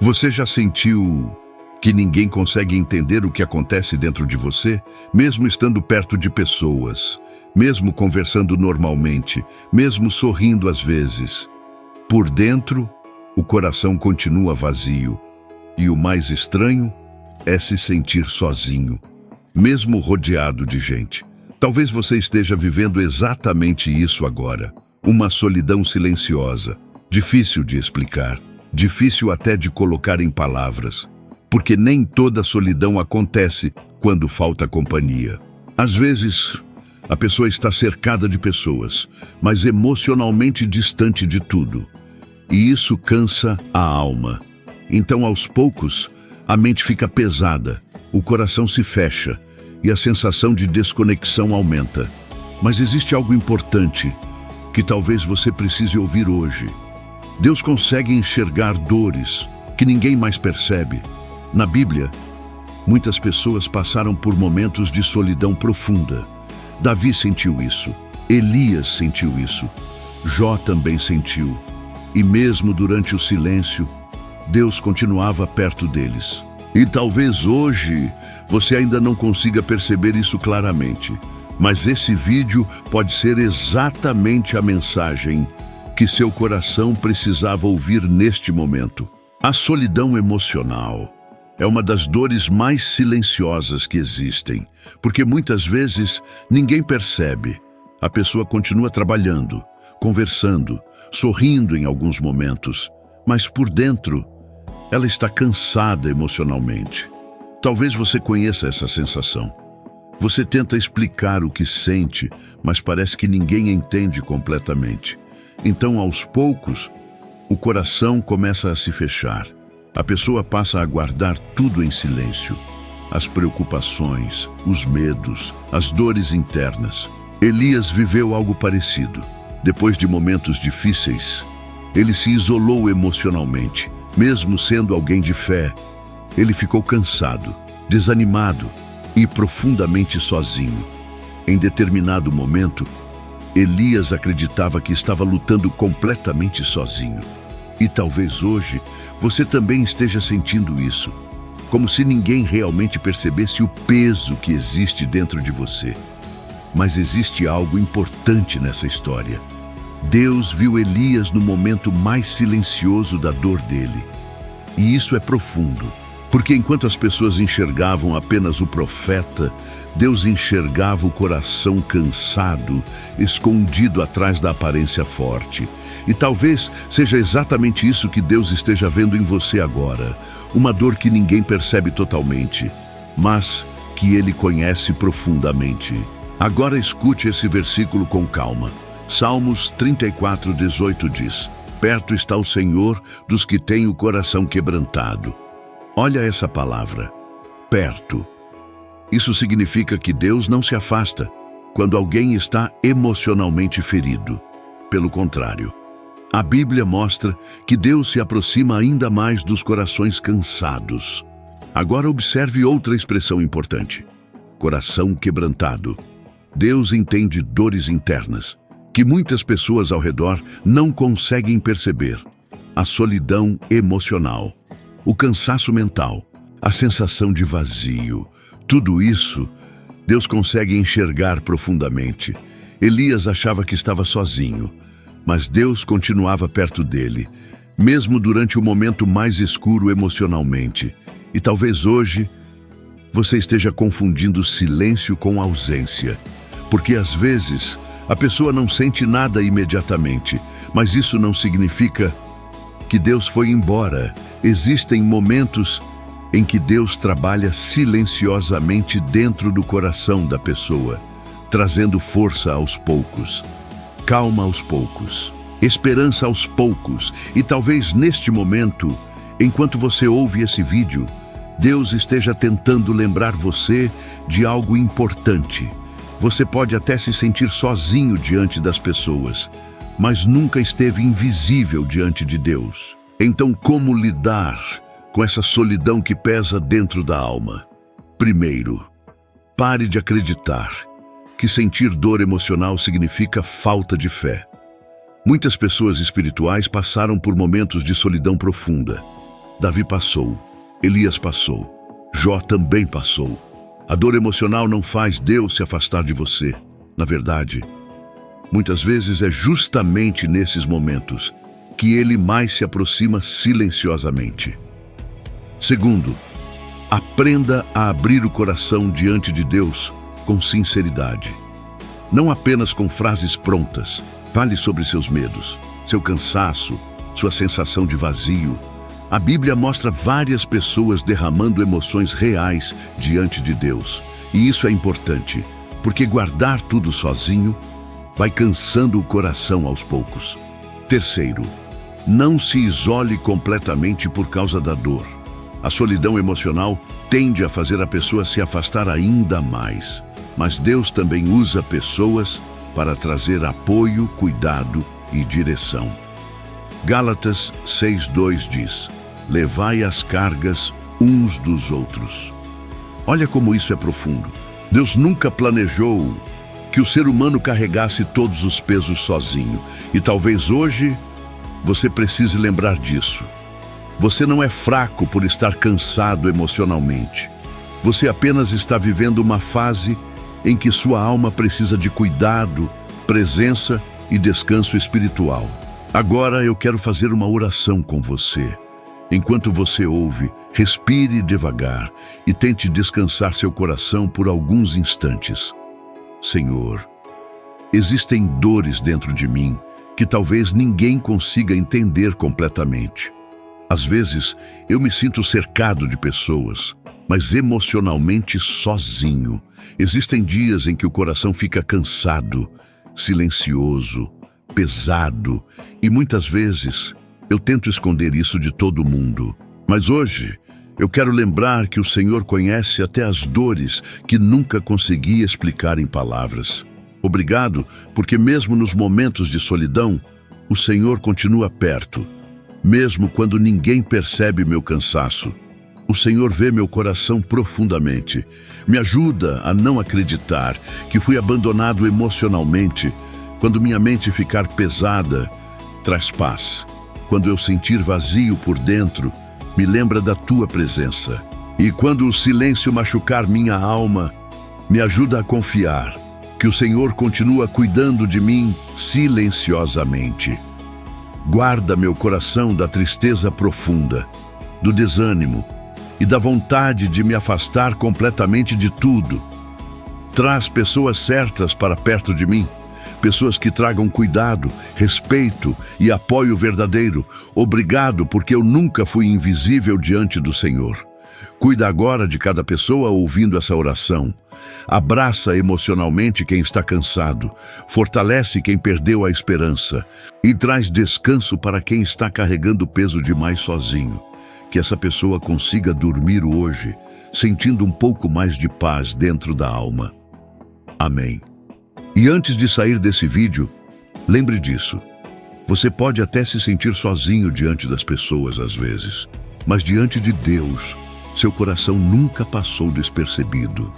Você já sentiu que ninguém consegue entender o que acontece dentro de você, mesmo estando perto de pessoas, mesmo conversando normalmente, mesmo sorrindo às vezes? Por dentro, o coração continua vazio. E o mais estranho é se sentir sozinho, mesmo rodeado de gente. Talvez você esteja vivendo exatamente isso agora. Uma solidão silenciosa, difícil de explicar, difícil até de colocar em palavras, porque nem toda solidão acontece quando falta companhia. Às vezes, a pessoa está cercada de pessoas, mas emocionalmente distante de tudo. E isso cansa a alma. Então, aos poucos, a mente fica pesada, o coração se fecha e a sensação de desconexão aumenta. Mas existe algo importante que talvez você precise ouvir hoje. Deus consegue enxergar dores que ninguém mais percebe. Na Bíblia, muitas pessoas passaram por momentos de solidão profunda. Davi sentiu isso, Elias sentiu isso, Jó também sentiu. E mesmo durante o silêncio, Deus continuava perto deles. E talvez hoje você ainda não consiga perceber isso claramente, mas esse vídeo pode ser exatamente a mensagem que seu coração precisava ouvir neste momento. A solidão emocional é uma das dores mais silenciosas que existem, porque muitas vezes ninguém percebe. A pessoa continua trabalhando, conversando, sorrindo em alguns momentos, mas por dentro ela está cansada emocionalmente. Talvez você conheça essa sensação. Você tenta explicar o que sente, mas parece que ninguém entende completamente. Então, aos poucos, o coração começa a se fechar. A pessoa passa a guardar tudo em silêncio. As preocupações, os medos, as dores internas. Elias viveu algo parecido. Depois de momentos difíceis, ele se isolou emocionalmente. Mesmo sendo alguém de fé, ele ficou cansado, desanimado e profundamente sozinho. Em determinado momento, Elias acreditava que estava lutando completamente sozinho. E talvez hoje você também esteja sentindo isso, como se ninguém realmente percebesse o peso que existe dentro de você. Mas existe algo importante nessa história. Deus viu Elias no momento mais silencioso da dor dele. E isso é profundo, porque enquanto as pessoas enxergavam apenas o profeta, Deus enxergava o coração cansado, escondido atrás da aparência forte. E talvez seja exatamente isso que Deus esteja vendo em você agora. Uma dor que ninguém percebe totalmente, mas que Ele conhece profundamente. Agora escute esse versículo com calma. Salmos 34:18 diz: "Perto está o Senhor dos que têm o coração quebrantado." Olha essa palavra, perto. Isso significa que Deus não se afasta quando alguém está emocionalmente ferido. Pelo contrário, a Bíblia mostra que Deus se aproxima ainda mais dos corações cansados. Agora observe outra expressão importante: coração quebrantado. Deus entende dores internas que muitas pessoas ao redor não conseguem perceber. A solidão emocional, o cansaço mental, a sensação de vazio, tudo isso Deus consegue enxergar profundamente. Elias achava que estava sozinho, mas Deus continuava perto dele, mesmo durante o momento mais escuro emocionalmente. E talvez hoje você esteja confundindo silêncio com ausência, porque às vezes a pessoa não sente nada imediatamente, mas isso não significa que Deus foi embora. Existem momentos em que Deus trabalha silenciosamente dentro do coração da pessoa, trazendo força aos poucos, calma aos poucos, esperança aos poucos. E talvez neste momento, enquanto você ouve esse vídeo, Deus esteja tentando lembrar você de algo importante. Você pode até se sentir sozinho diante das pessoas, mas nunca esteve invisível diante de Deus. Então, como lidar com essa solidão que pesa dentro da alma? Primeiro, pare de acreditar que sentir dor emocional significa falta de fé. Muitas pessoas espirituais passaram por momentos de solidão profunda, Davi passou, Elias passou, Jó também passou. A dor emocional não faz Deus se afastar de você. Na verdade, muitas vezes é justamente nesses momentos que Ele mais se aproxima silenciosamente. Segundo, aprenda a abrir o coração diante de Deus com sinceridade. Não apenas com frases prontas. Fale sobre seus medos, seu cansaço, sua sensação de vazio. A Bíblia mostra várias pessoas derramando emoções reais diante de Deus. E isso é importante, porque guardar tudo sozinho vai cansando o coração aos poucos. Terceiro, não se isole completamente por causa da dor. A solidão emocional tende a fazer a pessoa se afastar ainda mais. Mas Deus também usa pessoas para trazer apoio, cuidado e direção. Gálatas 6:2 diz: levai as cargas uns dos outros. Olha como isso é profundo. Deus nunca planejou que o ser humano carregasse todos os pesos sozinho. E talvez hoje você precise lembrar disso. Você não é fraco por estar cansado emocionalmente. Você apenas está vivendo uma fase em que sua alma precisa de cuidado, presença e descanso espiritual. Agora eu quero fazer uma oração com você. Enquanto você ouve, respire devagar e tente descansar seu coração por alguns instantes. Senhor, existem dores dentro de mim que talvez ninguém consiga entender completamente. Às vezes, eu me sinto cercado de pessoas, mas emocionalmente sozinho. Existem dias em que o coração fica cansado, silencioso, pesado, e muitas vezes eu tento esconder isso de todo mundo. Mas hoje eu quero lembrar que o Senhor conhece até as dores que nunca consegui explicar em palavras. Obrigado, porque mesmo nos momentos de solidão, o Senhor continua perto. Mesmo quando ninguém percebe meu cansaço, o Senhor vê meu coração profundamente. Me ajuda a não acreditar que fui abandonado emocionalmente. Quando minha mente ficar pesada, traz paz. Quando eu sentir vazio por dentro, me lembra da tua presença. E quando o silêncio machucar minha alma, me ajuda a confiar que o Senhor continua cuidando de mim silenciosamente. Guarda meu coração da tristeza profunda, do desânimo e da vontade de me afastar completamente de tudo. Traz pessoas certas para perto de mim, pessoas que tragam cuidado, respeito e apoio verdadeiro. Obrigado, porque eu nunca fui invisível diante do Senhor. Cuida agora de cada pessoa ouvindo essa oração. Abraça emocionalmente quem está cansado, fortalece quem perdeu a esperança e traz descanso para quem está carregando peso demais sozinho. Que essa pessoa consiga dormir hoje, sentindo um pouco mais de paz dentro da alma. Amém. E antes de sair desse vídeo, lembre disso. Você pode até se sentir sozinho diante das pessoas às vezes, mas diante de Deus, seu coração nunca passou despercebido.